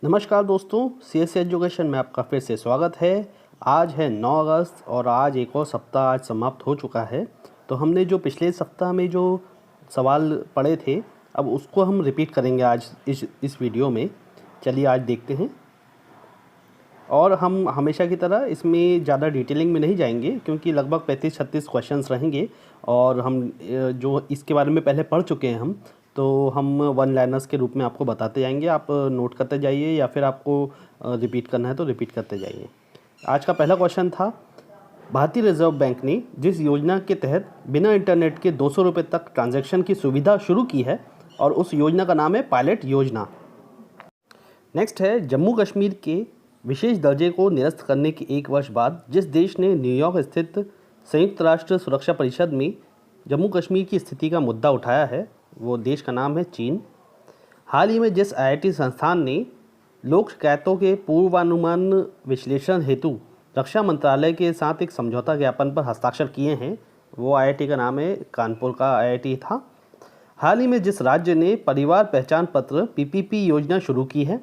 नमस्कार दोस्तों, CS education में आपका फिर से स्वागत है। आज है 9 अगस्त और आज एक और सप्ताह आज समाप्त हो चुका है। तो हमने जो पिछले सप्ताह में जो सवाल पढ़े थे, अब उसको हम रिपीट करेंगे आज इस वीडियो में। चलिए आज देखते हैं। और हम हमेशा की तरह इसमें ज़्यादा डिटेलिंग में नहीं जाएंगे क्योंकि लगभग 35-36 क्वेश्चंस रहेंगे और हम जो इसके बारे में पहले पढ़ चुके हैं तो हम वन लाइनर्स के रूप में आपको बताते जाएंगे। आप नोट करते जाइए या फिर आपको रिपीट करना है तो रिपीट करते जाइए। आज का पहला क्वेश्चन था, भारतीय रिजर्व बैंक ने जिस योजना के तहत बिना इंटरनेट के 200 रुपये तक ट्रांजैक्शन की सुविधा शुरू की है और उस योजना का नाम है पायलट योजना। नेक्स्ट है, जम्मू कश्मीर के विशेष दर्जे को निरस्त करने के 1 वर्ष बाद जिस देश ने न्यूयॉर्क स्थित संयुक्त राष्ट्र सुरक्षा परिषद में जम्मू कश्मीर की स्थिति का मुद्दा उठाया है, वो देश का नाम है चीन। हाल ही में जिस IIT संस्थान ने लोक शिकायतों के पूर्वानुमान विश्लेषण हेतु रक्षा मंत्रालय के साथ एक समझौता ज्ञापन पर हस्ताक्षर किए हैं, वो IIT का नाम है कानपुर का IIT था। हाल ही में जिस राज्य ने परिवार पहचान पत्र PPP योजना शुरू की है,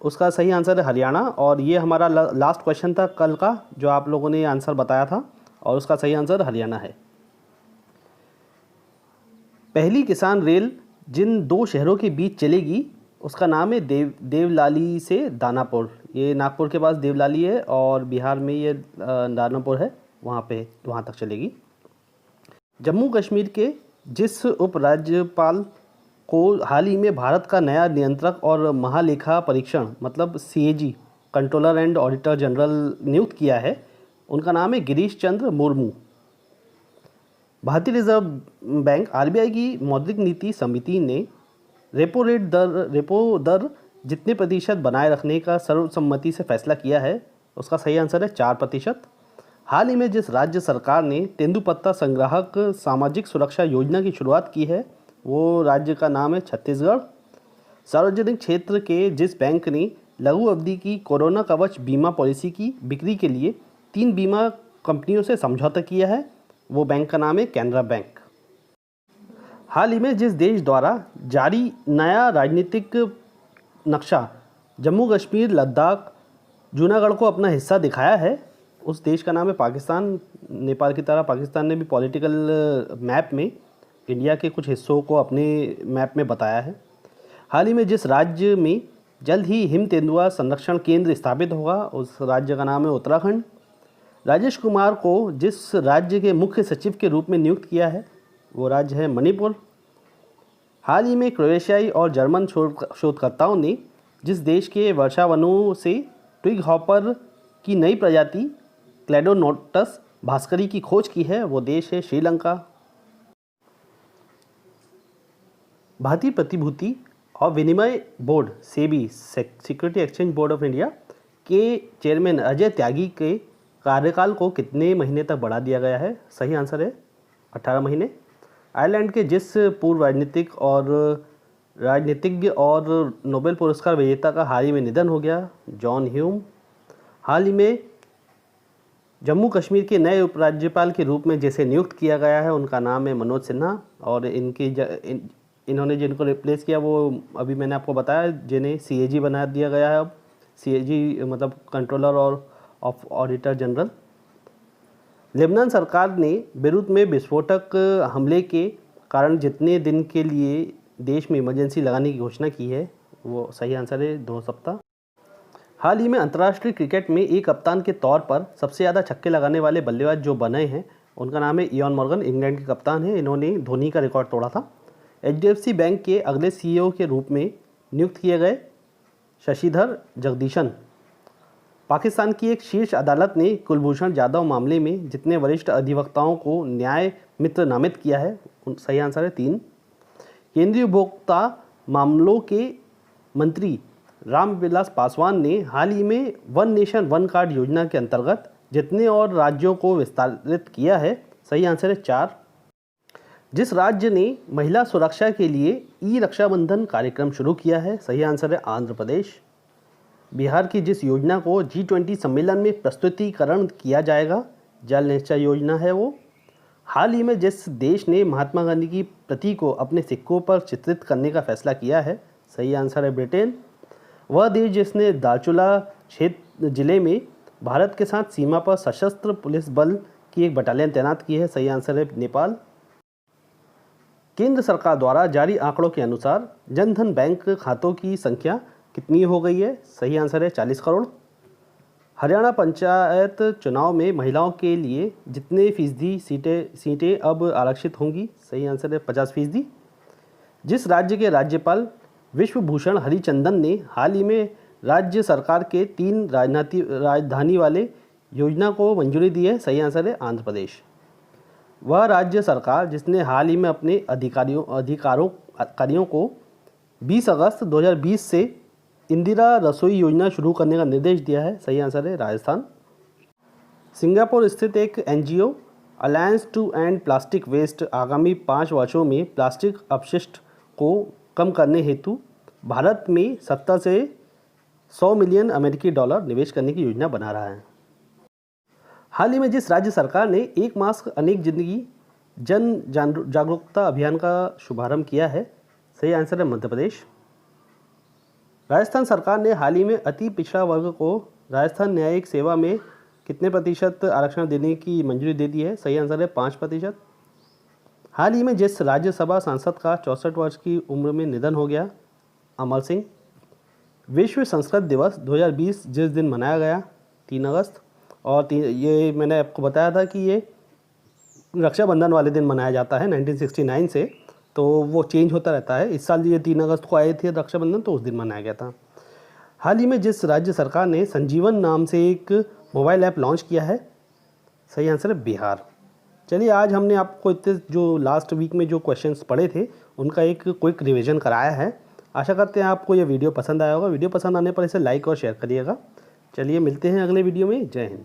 उसका सही आंसर है हरियाणा। और ये हमारा लास्ट क्वेश्चन था कल का, जो आप लोगों ने आंसर बताया था, और उसका सही आंसर हरियाणा है। पहली किसान रेल जिन 2 शहरों के बीच चलेगी उसका नाम है देवलाली से दानापुर। ये नागपुर के पास देवलाली है और बिहार में ये दानापुर है, वहाँ तक चलेगी। जम्मू कश्मीर के जिस उपराज्यपाल को हाल ही में भारत का नया नियंत्रक और महालेखा परीक्षण मतलब CAG controller and auditor general नियुक्त किया है, उनका नाम है गिरीश चंद्र मुर्मू। भारतीय रिजर्व बैंक RBI की मौद्रिक नीति समिति ने रेपो दर जितने प्रतिशत बनाए रखने का सर्वसम्मति से फैसला किया है, उसका सही आंसर है 4%। हाल ही में जिस राज्य सरकार ने तेंदुपत्ता संग्राहक सामाजिक सुरक्षा योजना की शुरुआत की है, वो राज्य का नाम है छत्तीसगढ़। सार्वजनिक क्षेत्र के जिस बैंक ने लघु अवधि की कोरोना कवच बीमा पॉलिसी की बिक्री के लिए 3 बीमा कंपनियों से समझौता किया है, वो बैंक का नाम है कैनरा बैंक। हाल ही में जिस देश द्वारा जारी नया राजनीतिक नक्शा जम्मू कश्मीर लद्दाख जूनागढ़ को अपना हिस्सा दिखाया है, उस देश का नाम है पाकिस्तान। नेपाल की तरह पाकिस्तान ने भी पॉलिटिकल मैप में इंडिया के कुछ हिस्सों को अपने मैप में बताया है। हाल ही में जिस राज्य में जल्द ही हिम तेंदुआ संरक्षण केंद्र स्थापित होगा, उस राज्य का नाम है उत्तराखंड। राजेश कुमार को जिस राज्य के मुख्य सचिव के रूप में नियुक्त किया है, वो राज्य है मणिपुर। हाल ही में क्रोएशियाई और जर्मन शोधकर्ताओं ने जिस देश के वर्षावनों से ट्विग हॉपर की नई प्रजाति क्लेडोनोटस भास्करी की खोज की है, वो देश है श्रीलंका। भारतीय प्रतिभूति और विनिमय board SEBI security exchange board of India के चेयरमैन अजय त्यागी के कार्यकाल को कितने महीने तक बढ़ा दिया गया है, सही आंसर है 18 महीने। आयरलैंड के जिस पूर्व राजनीतिज्ञ और नोबेल पुरस्कार विजेता का हाल ही में निधन हो गया, जॉन ह्यूम। हाल ही में जम्मू कश्मीर के नए उपराज्यपाल के रूप में जिसे नियुक्त किया गया है, उनका नाम है मनोज सिन्हा। और इन्होंने जिनको रिप्लेस किया वो अभी मैंने आपको बताया, जिन्हें CAG बना दिया गया है। अब CAG मतलब कंट्रोलर और ऑफ ऑडिटर जनरल। लेबनान सरकार ने बेरूत में विस्फोटक हमले के कारण जितने दिन के लिए देश में इमरजेंसी लगाने की घोषणा की है, वो सही आंसर है 2 सप्ताह। हाल ही में अंतर्राष्ट्रीय क्रिकेट में एक कप्तान के तौर पर सबसे ज़्यादा छक्के लगाने वाले बल्लेबाज जो बने हैं, उनका नाम है इयान मॉर्गन, इंग्लैंड के कप्तान हैं। इन्होंने धोनी का रिकॉर्ड तोड़ा था। HDFC बैंक के अगले CEO के रूप में नियुक्त किए गए शशिधर जगदीशन। पाकिस्तान की एक शीर्ष अदालत ने कुलभूषण जाधव मामले में जितने वरिष्ठ अधिवक्ताओं को न्याय मित्र नामित किया है, सही आंसर है 3। केंद्रीय उपभोक्ता मामलों के मंत्री रामविलास पासवान ने हाल ही में वन नेशन वन कार्ड योजना के अंतर्गत जितने और राज्यों को विस्तारित किया है, सही आंसर है 4। जिस राज्य ने महिला सुरक्षा के लिए रक्षाबंधन कार्यक्रम शुरू किया है, सही आंसर है आंध्र प्रदेश। बिहार की जिस योजना को G20 सम्मेलन में प्रस्तुतिकरण किया जाएगा, जल निश्चय योजना है वो। हाल ही में जिस देश ने महात्मा गांधी की प्रति को अपने सिक्कों पर चित्रित करने का फैसला किया है, सही आंसर है ब्रिटेन। वह देश जिसने दार्चुला क्षेत्र जिले में भारत के साथ सीमा पर सशस्त्र पुलिस बल की एक बटालियन तैनात की है। सही आंसर है नेपाल। केंद्र सरकार द्वारा जारी आंकड़ों के अनुसार जनधन बैंक खातों की संख्या कितनी हो गई है? सही आंसर है 40 करोड़। हरियाणा पंचायत चुनाव में महिलाओं के लिए जितने फीसदी सीटें अब आरक्षित होंगी? सही आंसर है 50%। जिस राज्य के राज्यपाल विश्वभूषण हरिचंदन ने हाल ही में राज्य सरकार के 3 राजधानी वाले योजना को मंजूरी दी है? सही आंसर है आंध्र प्रदेश। वह राज्य सरकार जिसने हाल ही में अपने अधिकारियों को 20 अगस्त 2020 से इंदिरा रसोई योजना शुरू करने का निर्देश दिया है? सही आंसर है राजस्थान। सिंगापुर स्थित एक NGO alliance to end plastic waste आगामी 5 वर्षों में प्लास्टिक अपशिष्ट को कम करने हेतु भारत में 70 से 100 मिलियन अमेरिकी डॉलर निवेश करने की योजना बना रहा है। हाल ही में जिस राज्य सरकार ने एक मास्क अनेक जिंदगी जन जागरूकता अभियान का शुभारंभ किया है? सही आंसर है मध्य प्रदेश। राजस्थान सरकार ने हाल ही में अति पिछड़ा वर्ग को राजस्थान न्यायिक सेवा में कितने प्रतिशत आरक्षण देने की मंजूरी दे दी है? सही आंसर है 5%। हाल ही में जिस राज्यसभा सांसद का 64 वर्ष की उम्र में निधन हो गया? अमर सिंह। विश्व संस्कृत दिवस 2020 जिस दिन मनाया गया 3 अगस्त, और ये मैंने आपको बताया था कि ये रक्षाबंधन वाले दिन मनाया जाता है 1969 से, तो वो चेंज होता रहता है। इस साल ये 3 अगस्त को आए थे रक्षाबंधन, तो उस दिन मनाया गया था। हाल ही में जिस राज्य सरकार ने संजीवन नाम से एक मोबाइल ऐप लॉन्च किया है? सही आंसर है बिहार। चलिए, आज हमने आपको इतने जो लास्ट वीक में जो क्वेश्चंस पढ़े थे उनका एक क्विक रिवीजन कराया है। आशा करते हैं आपको ये वीडियो पसंद आया होगा। वीडियो पसंद आने पर इसे लाइक और शेयर करिएगा। चलिए, मिलते हैं अगले वीडियो में। जय हिंद।